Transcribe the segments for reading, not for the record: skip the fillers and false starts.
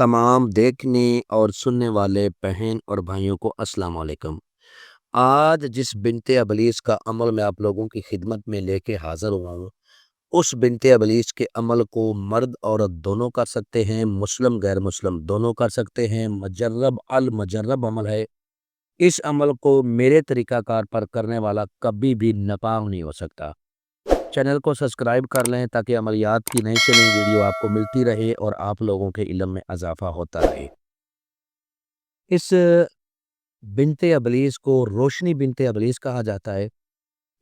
तमाम देखने और सुनने वाले बहन और भाइयों को अस्सलाम वालेकुम। आज जिस बिनते अबलीस का अमल मैं आप लोगों की खिदमत में लेके हाज़िर हुआ हूँ, उस बिनते अबलीस के अमल को मर्द औरत दोनों कर सकते हैं, मुस्लिम गैर मुस्लिम दोनों कर सकते हैं, मुजर्रब अल मुजर्रब अमल है। इस अमल को मेरे तरीक़ाकार पर करने वाला कभी भी नाकाम नहीं हो सकता। चैनल को सब्सक्राइब कर लें ताकि अमलियात की नई से नई वीडियो आपको मिलती रहे और आप लोगों के इल्म में इजाफ़ा होता रहे। इस बिनते अबलीस को रोशनी बिनते अबलीस कहा जाता है।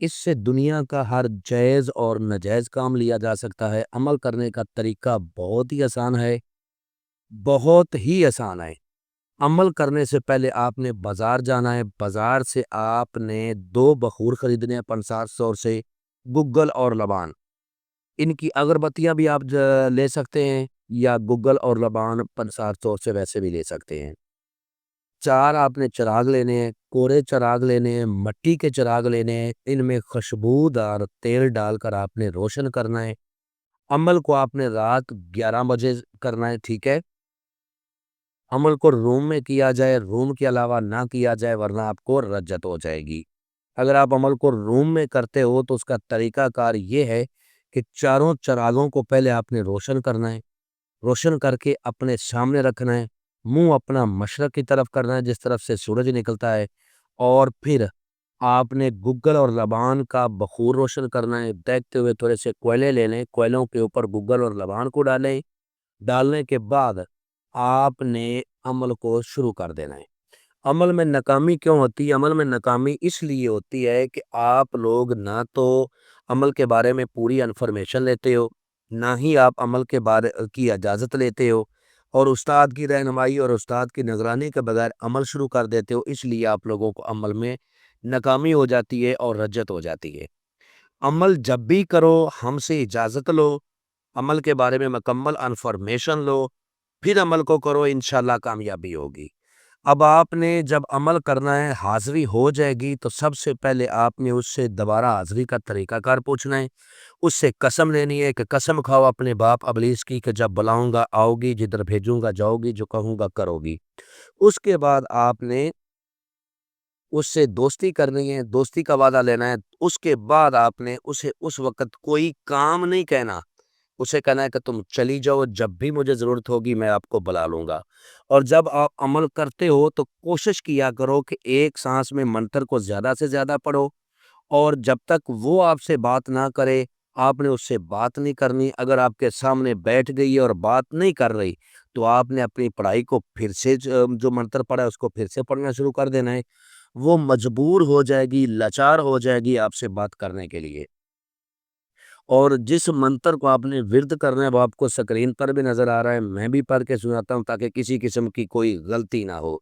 इससे दुनिया का हर जायज़ और नाजायज़ काम लिया जा सकता है। अमल करने का तरीका बहुत ही आसान है, बहुत ही आसान है। अमल करने से पहले आपने बाज़ार जाना है, बाज़ार से आपने 2 बखूर ख़रीदने हैं 500 से, गुग्गल और लबान। इनकी अगरबत्तियाँ भी आप ले सकते हैं या गुग्गल और लबान 500 से वैसे भी ले सकते हैं। 4 आपने चिराग लेने हैं, कोरे चिराग लेने हैं, मिट्टी के चिराग लेने हैं, इनमें खुशबूदार तेल डालकर आपने रोशन करना है। अमल को आपने रात 11 बजे करना है, ठीक है? अमल को रूम में किया जाए, रूम के अलावा ना किया जाए वरना आपको रज्जत हो जाएगी। अगर आप अमल को रूम में करते हो तो उसका तरीक़ाकार ये है कि चारों चिरागों को पहले आपने रोशन करना है। रोशन करके अपने सामने रखना है, मुँह अपना मशरक़ की तरफ करना है जिस तरफ से सूरज निकलता है और फिर आपने गुग्गल और लबान का बखूर रोशन करना है। देखते हुए थोड़े से कोयले ले लें, कोयलों के ऊपर गुग्गल और लबान को डालें, डालने के बाद आपने अमल को शुरू कर देना है। अमल में नाकामी क्यों होती है? अमल में नाकामी इसलिए होती है कि आप लोग ना तो अमल के बारे में पूरी इन्फॉर्मेशन लेते हो, ना ही आप अमल के बारे की इजाज़त लेते हो और उस्ताद की रहनुमाई और उस्ताद की निगरानी के बगैर अमल शुरू कर देते हो, इसलिए आप लोगों को अमल में नाकामी हो जाती है और रज्जत हो जाती है। अमल जब भी करो हमसे इजाज़त लो, अमल के बारे में मुकम्मल इन्फॉर्मेशन लो, फिर अमल को करो, इंशाअल्लाह कामयाबी होगी। अब आपने जब अमल करना है, हाज़िरी हो जाएगी तो सबसे पहले आपने उससे दोबारा हाज़िरी का तरीक़ाकार पूछना है। उससे कसम लेनी है कि कसम खाओ अपने बाप अबलीस की कि जब बुलाऊँगा आओगी, जिधर भेजूँगा जाओगी, जो कहूँगा करोगी। उसके बाद आपने उससे दोस्ती करनी है, दोस्ती का वादा लेना है। उसके बाद आपने उसे उस वक़्त कोई काम नहीं कहना। उसे कहना है कि तुम चली जाओ, जब भी मुझे ज़रूरत होगी मैं आपको बुला लूँगा। और जब आप अमल करते हो तो कोशिश किया करो कि एक साँस में मंत्र को ज़्यादा से ज़्यादा पढ़ो और जब तक वो आपसे बात ना करे, आपने उससे बात नहीं करनी। अगर आपके सामने बैठ गई है और बात नहीं कर रही, तो आपने अपनी पढ़ाई को फिर से जो मंत्र पढ़ा है उसको फिर से पढ़ना शुरू कर देना है। वो मजबूर हो जाएगी, लाचार हो जाएगी आपसे बात करने के लिए। और जिस मंत्र को आपने विर्द करना है वो आपको स्क्रीन पर भी नज़र आ रहा है, मैं भी पढ़ के सुनाता हूँ ताकि किसी किस्म की कोई गलती ना हो।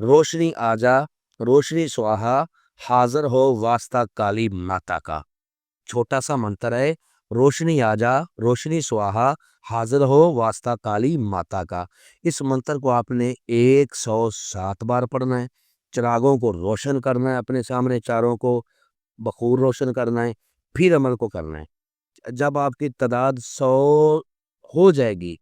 रोशनी आजा, रोशनी स्वाहा, हाज़िर हो वास्ता काली माता का। छोटा-सा मंत्र है, रोशनी आजा, रोशनी स्वाहा, हाज़िर हो वास्ता काली माता का। इस मंत्र को आपने 107 बार पढ़ना है, चिरागों को रोशन करना है, अपने सामने चारों को बखूर रोशन करना है, फिर अमल को करना है। जब आपकी तादाद 100 हो जाएगी,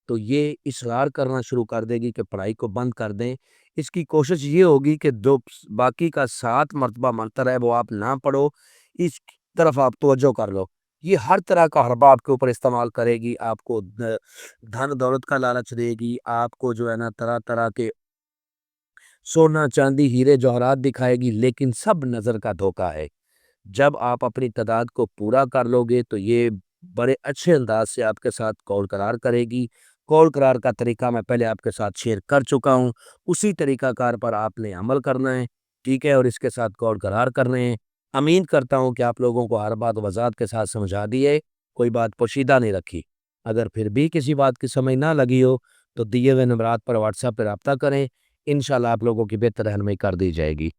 तो ये इसरार करना शुरू कर देगी कि पढ़ाई को बंद कर दें। इसकी कोशिश ये होगी कि जो बाकी का 7 मरतबा मंत्र है वो आप ना पढ़ो, इस तरफ आप तवज्जो कर लो। ये हर तरह का हरबा आपके ऊपर इस्तेमाल करेगी, आपको धन दौलत का लालच देगी, आपको जो है ना तरह-तरह के सोना, चांदी, हीरे जवाहरात दिखाएगी, लेकिन सब नज़र का धोखा है। जब आप अपनी तादाद को पूरा कर लोगे तो ये बड़े अच्छे अंदाज से आपके साथ कौल करार करेगी। कौल करार का तरीका मैं पहले आपके साथ शेयर कर चुका हूँ, उसी तरीकाकार पर आपने अमल करना है, ठीक है? और इसके साथ कौल करार करने हैं। उम्मीद करता हूँ कि आप लोगों को हर बात वज़ाहत के साथ समझा दी है, कोई बात पोशीदा नहीं रखी। अगर फिर भी किसी बात की समझ ना लगी हो, तो दिए हुए नंबरात पर व्हाट्सएप पे राब्ता करें, इंशाअल्लाह आप लोगों की बेहतर रहनुमाई कर दी जाएगी।